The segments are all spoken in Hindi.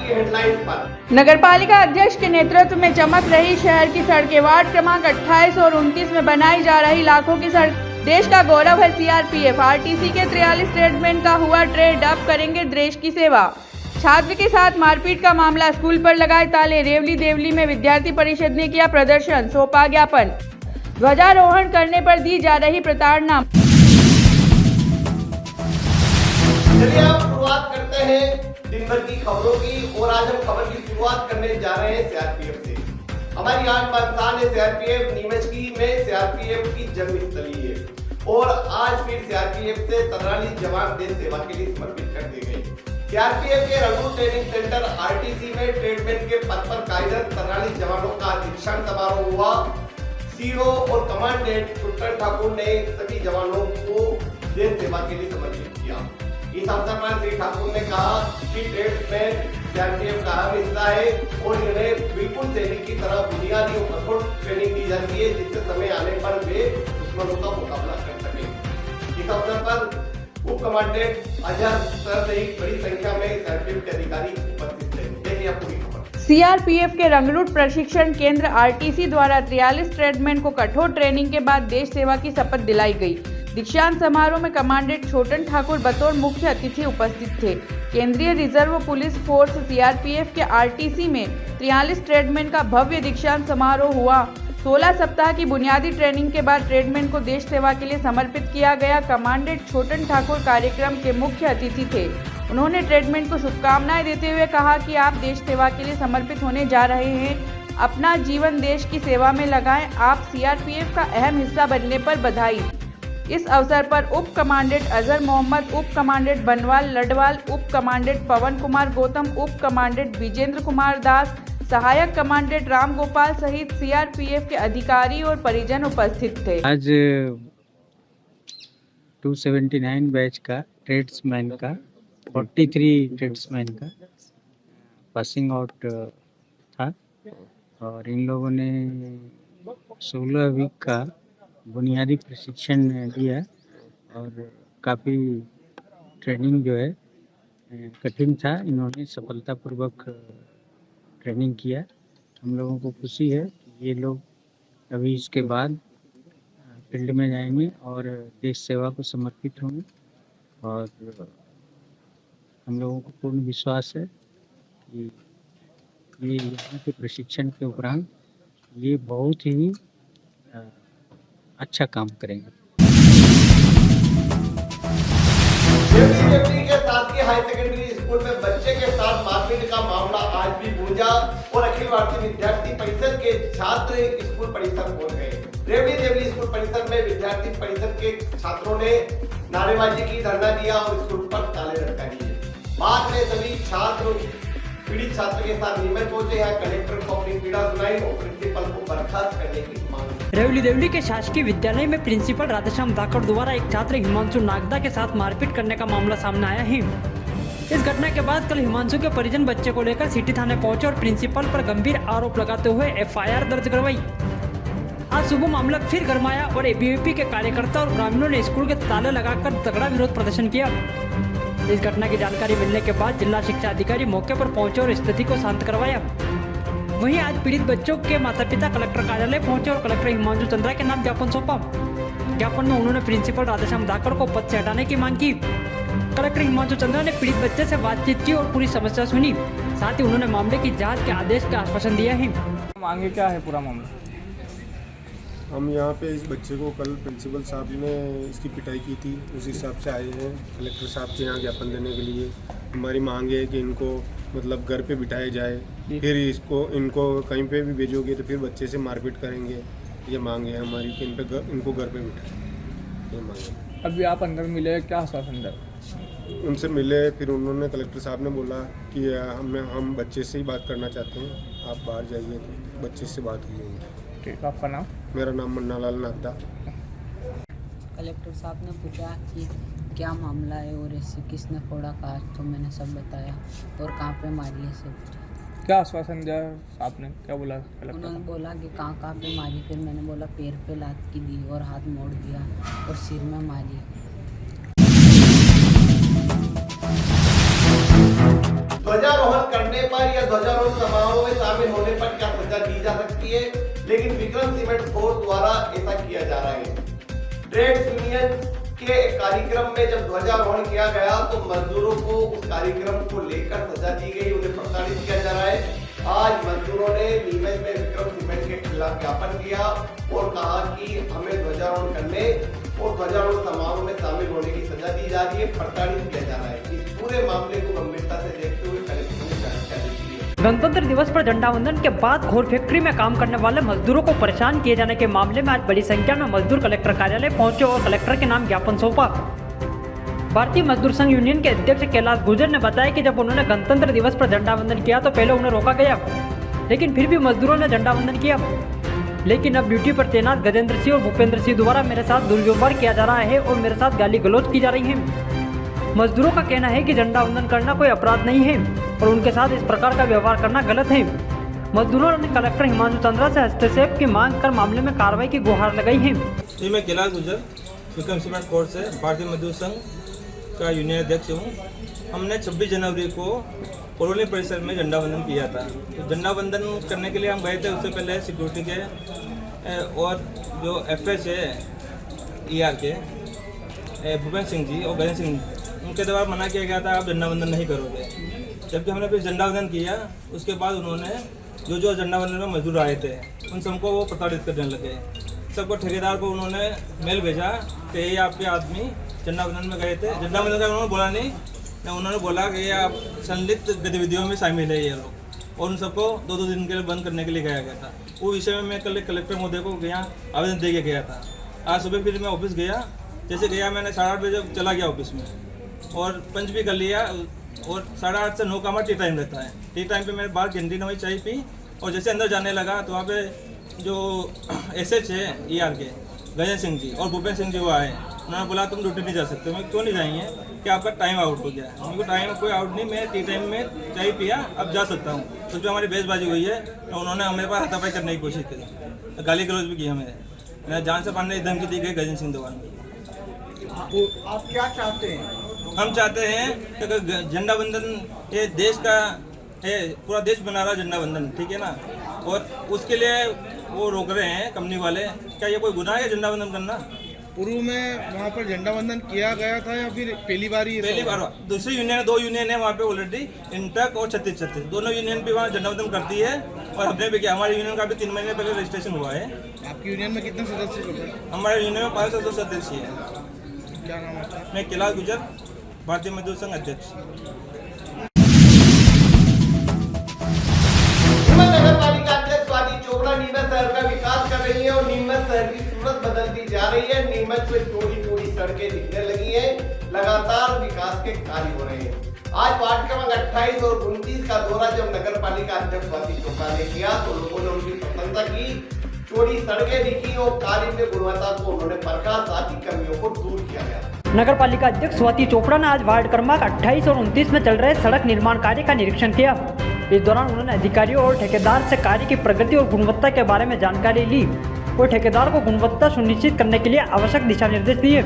की हेडलाइन पर। नगरपालिका अध्यक्ष के नेतृत्व में चमक रही शहर की सड़कें। वार्ड क्रमांक 28 और 29 में बनाई जा रही लाखों की सड़क देश का गौरव है। सीआरपीएफ आरटीसी के 43 ट्रेडमैन का हुआ ट्रेड, अब करेंगे देश की सेवा। छात्र के साथ मारपीट का मामला, स्कूल पर लगाए ताले। रेवली देवली में विद्यार्थी परिषद ने किया प्रदर्शन, सौंपा ज्ञापन। ध्वजारोहण करने पर दी जा रही प्रताड़ना। चलिए आप शुरुआत करते हैं दिन भर की खबरों की, और आज हम खबर की शुरुआत करने जा रहे हैं सीआरपीएफ से। हमारी आज बात है सीआरपीएफ नीमच की में सीआरपीएफ की जन्मस्थली है, और आज फिर सीआरपीएफ से 43 जवान देश सेवा के लिए समर्पित कर दिए गए। सीआरपीएफ के रंगूर ट्रेनिंग सेंटर आरटीसी में ट्रेडमैन के पद पर कार्यरत 43 जवानों का दीक्षांत समारोह हुआ। सीओ और कमांडेंट सुल्तान ठाकुर ने सभी जवानों को देश सेवा के लिए समर्पित किया। इस अवसर पर श्री ठाकुर ने कहा कि ट्रेडमैन सीआरपीएफ का अहम हिस्सा है, और इन्हें बिल्कुल सैनिक की तरह बुनियादी और कठोर ट्रेनिंग दी जाती है, जिससे समय आने पर वे दुश्मनों का मुकाबला कर सके। इस अवसर पर उप कमांडेंट अजहर सर सहित बड़ी संख्या में सीआरपीएफ के अधिकारी उपस्थित थे। देखिए पूरी खबर। सीआरपीएफ के रंगरूट प्रशिक्षण केंद्र आरटीसी द्वारा 43 ट्रेडमैन को कठोर ट्रेनिंग के बाद देश सेवा की शपथ दिलाई गई। दीक्षांत समारोह में कमांडेंट छोटन ठाकुर बतौर मुख्य अतिथि उपस्थित थे। केंद्रीय रिजर्व पुलिस फोर्स सीआरपीएफ के आरटीसी में 43 ट्रेडमैन का भव्य दीक्षांत समारोह हुआ। 16 सप्ताह की बुनियादी ट्रेनिंग के बाद ट्रेडमैन को देश सेवा के लिए समर्पित किया गया। कमांडेंट छोटन ठाकुर कार्यक्रम के मुख्य अतिथि थे। उन्होंने ट्रेडमैन को शुभकामनाएं देते हुए कहा कि आप देश सेवा के लिए समर्पित होने जा रहे हैं, अपना जीवन देश की सेवा में लगाएं। आप सीआरपीएफ का अहम हिस्सा बनने पर बधाई। इस अवसर पर उप कमांडेंट अजहर मोहम्मद, उप कमांडेंट बनवाल लडवाल, उप कमांडेंट पवन कुमार गौतम, उप कमांडेंट विजेंद्र कुमार दास, सहायक कमांडेंट राम गोपाल सहित सीआरपीएफ के अधिकारी और परिजन उपस्थित थे। आज 279 बैच का ट्रेड्समैन का 43 ट्रेड्समैन का पासिंग आउट था, और इन लोगों ने 16 वीक का बुनियादी प्रशिक्षण दिया, और काफ़ी ट्रेनिंग जो है कठिन था। इन्होंने सफलतापूर्वक ट्रेनिंग किया। हम लोगों को खुशी है कि ये लोग अभी इसके बाद फील्ड में जाएंगे और देश सेवा को समर्पित होंगे, और हम लोगों को पूर्ण विश्वास है कि ये यहाँ के प्रशिक्षण के उपरांत ये बहुत ही अच्छा काम करेंगे। देवली के साथ ही हाई सेकेंडरी स्कूल में बच्चे के साथ मारपीट का मामला आज भी गूंजा, और अखिल भारतीय विद्यार्थी परिषद के छात्र स्कूल परिसर पहुंच गए। देवली स्कूल परिसर में विद्यार्थी परिषद के छात्रों ने नारेबाजी की, धरना दिया और स्कूल पर ताले लटका दिए। बाद में सभी छात्र पीड़ित छात्र के साथ नीमच पहुंचे हैं। कलेक्टर को अपनी पीड़ा सुनाई और प्रिंसिपल को बर्खास्त करने की मांग। रेवली देवली के शासकीय विद्यालय में प्रिंसिपल राधेश्याम धाकड़ द्वारा एक छात्र हिमांशु नागदा के साथ मारपीट करने का मामला सामने आया है। इस घटना के बाद कल हिमांशु के परिजन बच्चे को लेकर सिटी थाने पहुंचे और प्रिंसिपल पर गंभीर आरोप लगाते हुए एफआईआर दर्ज करवाई। आज सुबह मामला फिर गरमाया और एबीवीपी के कार्यकर्ता और ग्रामीणों ने स्कूल के ताले लगाकर तगड़ा विरोध प्रदर्शन किया। इस घटना की जानकारी मिलने के बाद जिला शिक्षा अधिकारी मौके पर पहुंचे और स्थिति को शांत करवाया। वहीं आज पीड़ित बच्चों के माता पिता कलेक्टर कार्यालय पहुंचे और कलेक्टर हिमांशु चंद्रा के नाम ज्ञापन सौंपा। ज्ञापन में उन्होंने प्रिंसिपल राधेश्याम धाकड़ को पद से हटाने की मांग की। कलेक्टर हिमांशु चंद्रा ने पीड़ित बच्चे से बातचीत की और पूरी समस्या सुनी। साथ ही उन्होंने मामले की जांच के आदेश का आश्वासन दिया है। मांगे क्या है पूरा मामला? हम यहाँ पे इस बच्चे को कल प्रिंसिपल साहब ने इसकी पिटाई की थी, उस हिसाब से आए हैं कलेक्टर साहब के यहाँ ज्ञापन देने के लिए। हमारी मांग है कि इनको मतलब घर पे बिठाया जाए, फिर इनको कहीं पे भी भेजोगे तो फिर बच्चे से मारपीट करेंगे। ये मांग है हमारी कि इनको घर पे बिठाएं, ये मांग है। अभी आप अंदर मिले, क्या आश्वासन दिया? उनसे मिले, फिर उन्होंने कलेक्टर साहब ने बोला कि हम बच्चे से ही बात करना चाहते हैं, आप बाहर जाइए। तो बच्चे से बात की उनकी। ठीक, आपका नाम? मेरा नाम मुन्ना लाल नागदा। कलेक्टर साहब ने पूछा कि क्या मामला है और ऐसे किसने फोड़ा काज, तो मैंने सब बताया और कहाँ पे मारी है सब कुछ। क्या आश्वासन दिया आपने, क्या बोला कलेक्टर? उन्होंने बोला कि कहाँ पे मारी, फिर मैंने बोला पैर पे लात की दी और हाथ मोड़ दिया और सिर में मारी। ध्वजारोहण करने पर सजा दी जा सकती है, लेकिन विक्रम सीमेंट बोर्ड द्वारा ऐसा किया जा रहा है। ट्रेड्स यूनियन के कार्यक्रम में जब ध्वजारोहण किया गया तो मजदूरों को उस कार्यक्रम को लेकर सजा दी गई, उन्हें प्रताड़ित किया जा रहा है। आज मजदूरों ने नीमच में विक्रम सीमेंट के खिलाफ ज्ञापन दिया और कहा कि हमें ध्वजारोहण करने और ध्वजारोहण समारोह में शामिल होने की सजा दी जा रही है, प्रताड़ित किया जा रहा है। इस पूरे मामले को गंभीरता से देखते हुए कलेक्टर ने जांच करने की है। गणतंत्र दिवस पर झंडा वंदन के बाद घोर फैक्ट्री में काम करने वाले मजदूरों को परेशान किए जाने के मामले में आज बड़ी संख्या में मजदूर कलेक्टर कार्यालय पहुंचे और कलेक्टर के नाम ज्ञापन सौंपा। भारतीय मजदूर संघ यूनियन के अध्यक्ष कैलाश गुर्जर ने बताया कि जब उन्होंने गणतंत्र दिवस पर झंडा वंदन किया तो पहले उन्हें रोका गया, लेकिन फिर भी मजदूरों ने झंडा वंदन किया। लेकिन अब ड्यूटी पर तैनात गजेंद्र सिंह और भूपेंद्र सिंह द्वारा मेरे साथ दुर्व्यवहार किया जा रहा है और मेरे साथ गाली गलौज की जा रही है। मजदूरों का कहना है कि झंडा वंदन करना कोई अपराध नहीं है और उनके साथ इस प्रकार का व्यवहार करना गलत है। मजदूरों ने कलेक्टर हिमांशु चंद्रा से हस्तक्षेप की मांग कर मामले में कार्रवाई की गुहार लगाई है। जी, मैं कैलाश गुर्जर विक्रम सीमेंट कोर्ट से भारतीय मजदूर संघ का यूनियन अध्यक्ष हूँ। हमने 26 जनवरी को कॉलोनी परिसर में झंडा वंदन किया था। तो झंडा वंदन करने के लिए हम गए थे, उससे पहले सिक्योरिटी के और जो FS है ER के भूपेंद्र सिंह जी और गजेंद्र सिंह, उनके द्वारा मना किया गया था आप झंडा वंदन नहीं करोगे। जबकि हमने फिर झंडा वंदन किया, उसके बाद उन्होंने जो झंडा वंदन में मजदूर आए थे उन सबको वो प्रताड़ित करने लगे। सबको ठेकेदार को उन्होंने मेल भेजा कि ये आपके आदमी झंडा वंदन में गए थे। झंडा वंदन का उन्होंने बोला नहीं, उन्होंने बोला कि ये आप संलिप्त गतिविधियों में शामिल है ये लोग, और उन सबको 2-2 दिन के लिए बंद करने के लिए गया गया था। वो विषय में मैं कल कलेक्टर महोदय को यहाँ आवेदन दे के गया था। आज सुबह फिर मैं ऑफिस गया, जैसे गया मैंने 8:30 बजे चला गया ऑफिस में और पंच भी कर लिया, और 8:30 से 9 का हमारा टी टाइम रहता है। टी टाइम पे मैंने बाहर कैंटीन में चाय पी और जैसे अंदर जाने लगा तो वहाँ पे जो SH है ER के गजेंद्र सिंह जी और भूपेंद्र सिंह जी वो आए। उन्होंने बोला तुम ड्यूटी नहीं जा सकते। मैं क्यों नहीं जाएंगे कि आपका टाइम आउट हो गया है। उनको टाइम कोई आउट नहीं, मैं टी टाइम में चाय पिया, अब जा सकता हूँ। उस पर हमारी बहसबाजी हुई है तो उन्होंने हमारे पास हाथापाई करने की कोशिश करी, गाली गलौज भी की हमें। मैं जान से मारने की धमकी दी गई गजेंद्र सिंह द्वारा। आप क्या चाहते हैं? हम चाहते हैं कि झंडा वंदन ये देश का है, पूरा देश बना रहा झंडा वंदन, ठीक है ना, और उसके लिए वो रोक रहे हैं कंपनी वाले। क्या ये कोई गुनाह है झंडा वंदन करना? पूर्व में वहाँ पर झंडा वंदन किया गया था या फिर पहली बार ही? पहली बार। दूसरी यूनियन 2 यूनियन है वहाँ पे ऑलरेडी, इंटक और 36 दोनों यूनियन भी वहाँ झंडा वंदन करती है और हमने भी किया। हमारी यूनियन का भी 3 महीने पहले रजिस्ट्रेशन हुआ है। आपकी यूनियन में कितने सदस्य हैं? हमारे यूनियन में 500 सदस्य है। क्या नाम है? मैं कैलाश गुर्जर, भारतीय मजदूर संघ अध्यक्ष। नगर पालिका अध्यक्ष स्वाति चोपड़ा नीमच शहर का विकास कर रही है और नीमच शहर की सूरत बदलती जा रही है। नीमच में चौड़ी सड़कें दिखने लगी हैं, लगातार विकास के कार्य हो रहे हैं। आज वार्ड क्रमांक 28 और 29 का दौरा जब नगर पालिका अध्यक्ष स्वाति चोपड़ा ने किया तो लोगों ने उनकी प्रशंसा की। चौड़ी सड़कें दिखी और कार्य में गुणवत्ता को उन्होंने परखा, साथ ही कमियों को दूर किया गया। नगर पालिका अध्यक्ष स्वाति चोपड़ा ने आज वार्ड क्रमांक 28 और 29 में चल रहे सड़क निर्माण कार्य का निरीक्षण किया। इस दौरान उन्होंने अधिकारियों और ठेकेदार से कार्य की प्रगति और गुणवत्ता के बारे में जानकारी ली और ठेकेदार को गुणवत्ता सुनिश्चित करने के लिए आवश्यक दिशा निर्देश दिए।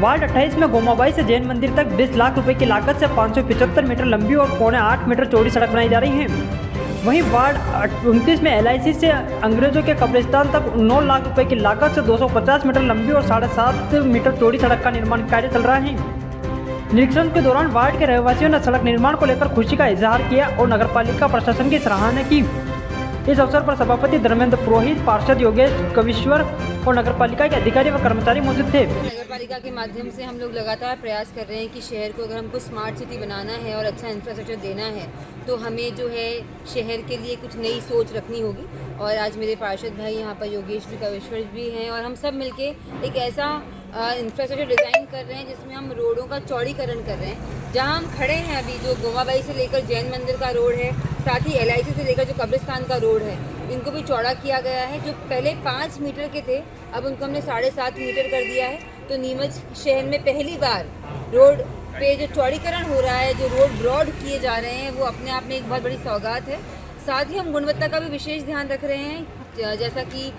वार्ड 28 में गोमाबाई से जैन मंदिर तक 20 लाख रुपए की लागत से 575 मीटर लंबी और 7.25 मीटर चौड़ी सड़क बनाई जा रही है। वहीं वार्ड 29 में LIC से अंग्रेजों के कब्रिस्तान तक 9 लाख रुपए की लागत से 250 मीटर लंबी और 7.5 मीटर चौड़ी सड़क का निर्माण कार्य चल रहा है। निरीक्षण के दौरान वार्ड के रहवासियों ने सड़क निर्माण को लेकर खुशी का इजहार किया और नगरपालिका प्रशासन की सराहना की। इस अवसर पर सभापति धर्मेंद्र पुरोहित, पार्षद योगेश कविश्वर और नगरपालिका के अधिकारी व कर्मचारी मौजूद थे। नगरपालिका के माध्यम से हम लोग लगातार प्रयास कर रहे हैं कि शहर को अगर हमको स्मार्ट सिटी बनाना है और अच्छा इंफ्रास्ट्रक्चर देना है तो हमें जो है शहर के लिए कुछ नई सोच रखनी होगी। और आज मेरे पार्षद भाई यहाँ पर योगेश भी कविश्वर भी हैं और हम सब मिलके एक ऐसा इंफ्रास्ट्रक्चर डिज़ाइन कर रहे हैं जिसमें हम रोडों का चौड़ीकरण कर रहे हैं। जहाँ हम खड़े हैं अभी, जो गोमाबाई से लेकर जैन मंदिर का रोड है, साथ ही LIC से लेकर जो कब्रिस्तान का रोड है, इनको भी चौड़ा किया गया है। जो पहले 5 मीटर के थे अब उनको हमने 7.5 मीटर कर दिया है। तो नीमच शहर में पहली बार रोड पे जो चौड़ीकरण हो रहा है, जो रोड ब्रॉड किए जा रहे हैं, वो अपने आप में एक बहुत बड़ी सौगात है। साथ ही हम गुणवत्ता का भी विशेष ध्यान रख रहे हैं। जैसा कि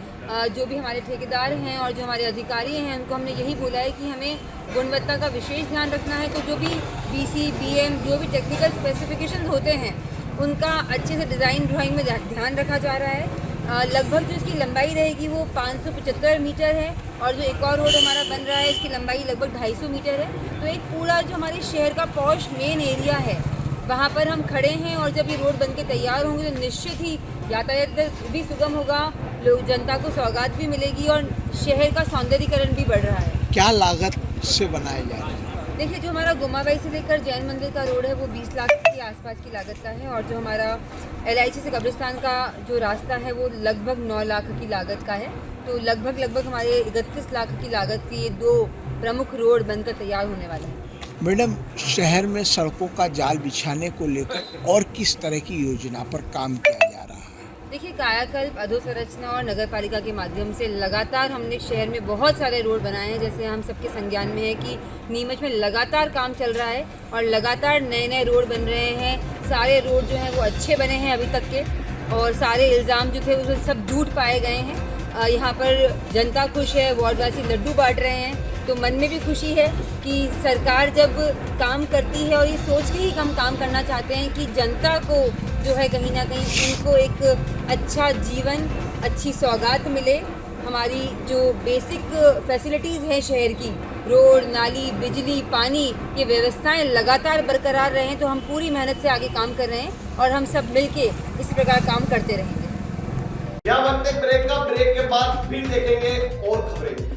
जो भी हमारे ठेकेदार हैं और जो हमारे अधिकारी हैं उनको हमने यही बोला है कि हमें गुणवत्ता का विशेष ध्यान रखना है। तो जो भी BC, BM जो भी टेक्निकल स्पेसिफिकेशन होते हैं उनका अच्छे से डिज़ाइन ड्राइंग में ध्यान रखा जा रहा है। लगभग जो इसकी लंबाई रहेगी वो 575 मीटर है और जो एक और रोड हमारा बन रहा है इसकी लंबाई लगभग 250 मीटर है। तो एक पूरा जो हमारे शहर का पॉश मेन एरिया है वहाँ पर हम खड़े हैं और जब ये रोड बनके तैयार होंगे तो निश्चित ही यातायात भी सुगम होगा, लोग जनता को सौगात भी मिलेगी और शहर का सौंदर्यीकरण भी बढ़ रहा है। क्या लागत से बनाया जा रहा है? देखिए, जो हमारा गुम्माबाई से लेकर जैन मंदिर का रोड है वो 20 लाख के आसपास की लागत का है और जो हमारा LIC से कब्रिस्तान का जो रास्ता है वो लगभग 9 लाख की लागत का है। तो लगभग हमारे 31 लाख की लागत की ये 2 प्रमुख रोड बनकर तैयार होने वाले हैं। मैडम, शहर में सड़कों का जाल बिछाने को लेकर और किस तरह की योजना पर काम किया जा रहा है? देखिए, कायाकल्प, अधोसंरचना और नगर पालिका के माध्यम से लगातार हमने शहर में बहुत सारे रोड बनाए हैं। जैसे हम सबके संज्ञान में है कि नीमच में लगातार काम चल रहा है और लगातार नए रोड बन रहे हैं। सारे रोड जो हैं वो अच्छे बने हैं अभी तक के और सारे इल्ज़ाम जो थे वो सब झूठ पाए गए हैं। यहाँ पर जनता खुश है, वार्डवासी लड्डू बांट रहे हैं, तो मन में भी खुशी है कि सरकार जब काम करती है और ये सोच के ही हम काम करना चाहते हैं कि जनता को जो है कहीं ना कहीं उनको एक अच्छा जीवन, अच्छी सौगात मिले। हमारी जो बेसिक फैसिलिटीज़ हैं शहर की, रोड, नाली, बिजली, पानी, ये व्यवस्थाएं लगातार बरकरार रहें, तो हम पूरी मेहनत से आगे काम कर रहे हैं और हम सब मिलके इस प्रकार काम करते रहेंगे। यहाँ वक्त एक ब्रेक का, ब्रेक के बाद फिर देखेंगे और खबरें।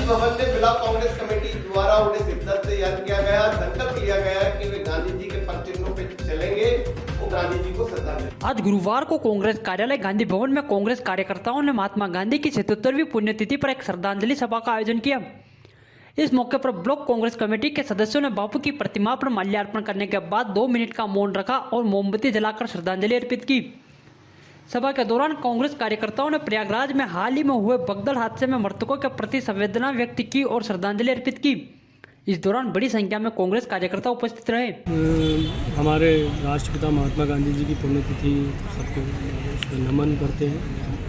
भवन में जिला कांग्रेस कमेटी द्वारा उन्हें शिद्दत से याद किया गया, संकल्प लिया गया कि वे गांधी जी के पदचिन्हों पे चलेंगे और गांधी जी को श्रद्धांजलि। आज गुरुवार को कांग्रेस कार्यालय गांधी भवन में कांग्रेस कार्यकर्ताओं ने महात्मा गांधी की 77वीं पुण्यतिथि पर एक श्रद्धांजलि सभा का आयोजन किया। इस मौके पर ब्लॉक कांग्रेस कमेटी के सदस्यों ने बापू की प्रतिमा पर माल्यार्पण करने के बाद 2 मिनट का मौन रखा और मोमबत्ती जलाकर श्रद्धांजलि अर्पित की। सभा के दौरान कांग्रेस कार्यकर्ताओं ने प्रयागराज में हाल ही में हुए भगदड़ हादसे में मृतकों के प्रति संवेदना व्यक्त की और श्रद्धांजलि अर्पित की। इस दौरान बड़ी संख्या में कांग्रेस कार्यकर्ता उपस्थित रहे। हमारे राष्ट्रपिता महात्मा गांधी जी की पुण्यतिथि सबको उसमें नमन करते हैं।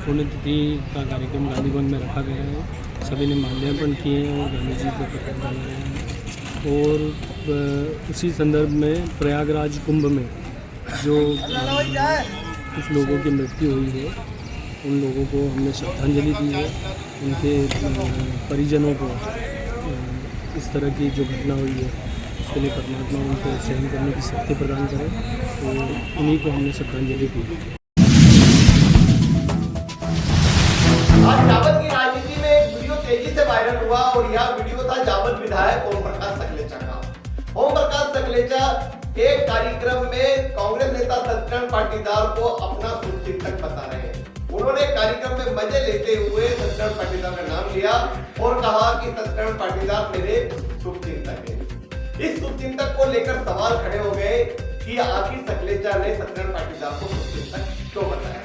पुण्यतिथि का कार्यक्रम गांधी भवन में रखा गया है, सभी ने माल्यार्पण किए हैं और गांधी जी को प्रकट कर रहे हैं। और उसी संदर्भ में प्रयागराज कुंभ में जो कुछ लोगों की मृत्यु हुई है उन लोगों को हमने श्रद्धांजलि दी है। उनके परिजनों को इस तरह की जो घटना हुई है उसके लिए परमात्मा उनको सहन करने की शक्ति प्रदान करे, तो उन्हीं को हमने श्रद्धांजलि दी। आज जावद की राजनीति में एक वीडियो तेजी से वायरल हुआ और यह वीडियो था जावद विधायक ओम प्रकाश सकलेचा का। ओम प्रकाश सकलेचा एक कार्यक्रम में कांग्रेस नेता सत्यनारायण पाटीदार को अपना शुभचिंतक बता रहे हैं। उन्होंने कार्यक्रम में मजे लेते हुए सत्यनारायण पाटीदार का नाम लिया और कहा कि सत्यनारायण पाटीदार मेरे शुभचिंतक हैं। इस शुभचिंतक को लेकर सवाल खड़े हो गए कि आखिर सकलेचा ने सत्यनारायण पाटीदार को शुभचिंतक क्यों बताया।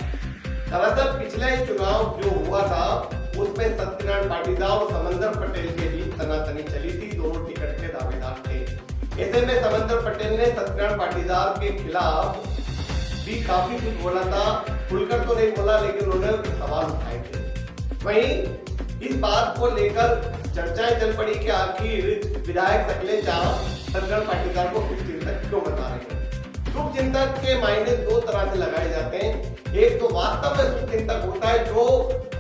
दरअसल पिछले चुनाव जो हुआ था उसमें सत्यनारायण पाटीदार और समंदर पटेल के बीच तनातनी चली थी, दोनों टिकट के दावेदार थे। ऐसे में समंदर पटेल ने सत्यनारायण पाटीदार के खिलाफ भी काफी कुछ बोला था, खुलकर तो नहीं बोला लेकिन उन्होंने सवाल उठाए थे। वहीं इस बात को लेकर चर्चाएं चल पड़ी कि आखिर विधायक सकलेचा सत्यनारायण पाटीदार को शुभचिंतक क्यों बता रहे हैं। शुभचिंतक के मायने 2 तरह से लगाए जाते हैं। एक तो वास्तव में शुभचिंतक होता है जो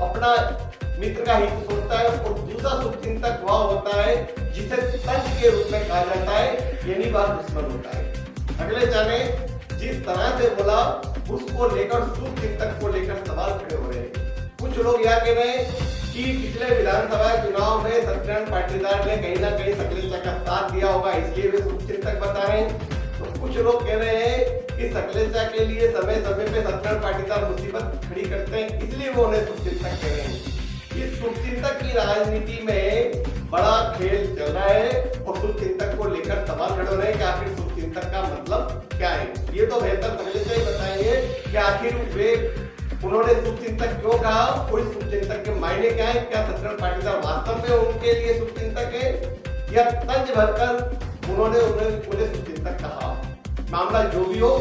अपना मित्र का हित सोचता है और दूसरा शुभचिंतक वह होता है जिसे तंज के रूप में कहा जाता है, यानी बात दुश्मन होता है। सकलेचा ने जिस तरह से बोला उसको लेकर शुभचिंतक को लेकर सवाल खड़े हो रहे हैं। कुछ लोग यह कह रहे हैं कि पिछले विधानसभा चुनाव में सत्यनारायण पाटीदार ने कहीं ना कहीं सकलेचा का साथ दिया होगा, इसलिए वे शुभचिंतक बता रहे हैं। तो कुछ लोग कह रहे हैं कि सकलेचा के लिए समय समय पे सत्यनारायण पाटीदार मुसीबत खड़ी करते हैं, इसलिए वो उन्हें शुभचिंतक कह रहे हैं। इस शुभचिंतक की राजनीति में बड़ा खेल चल रहा है और शुभचिंतक को लेकर सवाल खड़े हो रहे हैं कि आखिर शुभचिंतक का मतलब क्या है। ये तो बेहतर सकलेचा ही बताएंगे कि आखिर वे उन्होंने शुभचिंतक क्यों कहा, कोई शुभचिंतक के मायने क्या है, क्या सत्यनारायण पाटीदार वास्तव में उनके लिए शुभचिंतक है या तंज भरकर उन्होंने मुझे शुभचिंतक कहा। मामला जो भी हो,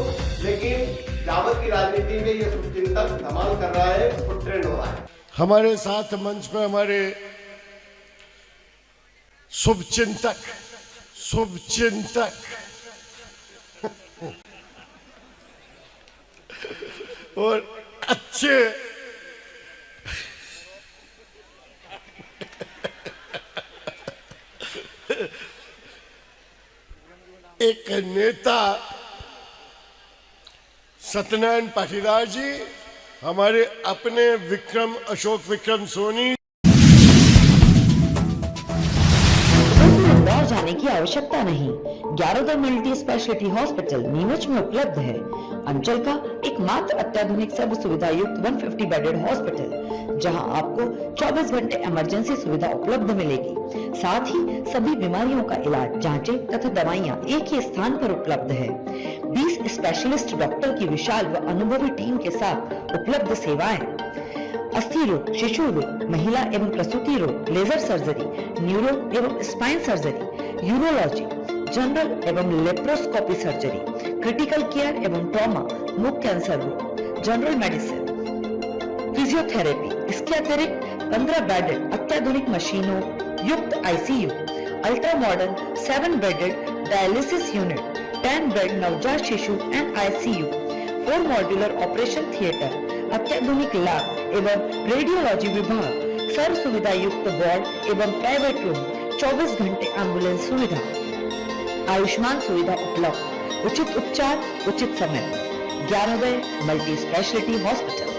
लेकिन जावत की राजनीति में ये शुभचिंतक धमाल कर रहा है, उसको ट्रेंड हो रहा है। हमारे साथ मंच पे हमारे शुभचिंतक और अच्छे एक नेता सत्यनारायण पाटीदार जी, हमारे अपने अशोक विक्रम सोनी। इंदौर जाने की आवश्यकता नहीं। ग्यारोदर मल्टी स्पेशलिटी हॉस्पिटल नीमच में उपलब्ध है। अंचल का एकमात्र अत्याधुनिक सब सुविधा युक्त 150 बेडेड हॉस्पिटल, जहां आपको 24 घंटे इमरजेंसी सुविधा उपलब्ध मिलेगी। साथ ही सभी बीमारियों का इलाज, जांचें तथा दवाइयां एक ही स्थान पर उपलब्ध है। 20 स्पेशलिस्ट डॉक्टर की विशाल व अनुभवी टीम के साथ उपलब्ध सेवाएं, अस्थि रोग, शिशु रोग, महिला एवं प्रसूति रोग, लेजर सर्जरी, न्यूरो एवं स्पाइन सर्जरी, यूरोलॉजी, जनरल एवं लेप्रोस्कोपी सर्जरी, क्रिटिकल केयर एवं ट्रॉमा, मुख कैंसर रोग, जनरल मेडिसिन, फिजियोथेरेपी। इसके अतिरिक्त 15 बेडेड अत्याधुनिक मशीनों युक्त ICU, ultra modern 7 bedded dialysis unit, 10 bed नवजात शिशु and ICU, 4 modular operation theatre, अत्याधुनिक लैब एवं रेडियोलॉजी विभाग, सर्व सुविधा युक्त वार्ड एवं प्राइवेट रूम, 24 घंटे एम्बुलेंस सुविधा, आयुष्मान सुविधा उपलब्ध, उचित उपचार उचित समय। 11 मल्टी स्पेशलिटी हॉस्पिटल।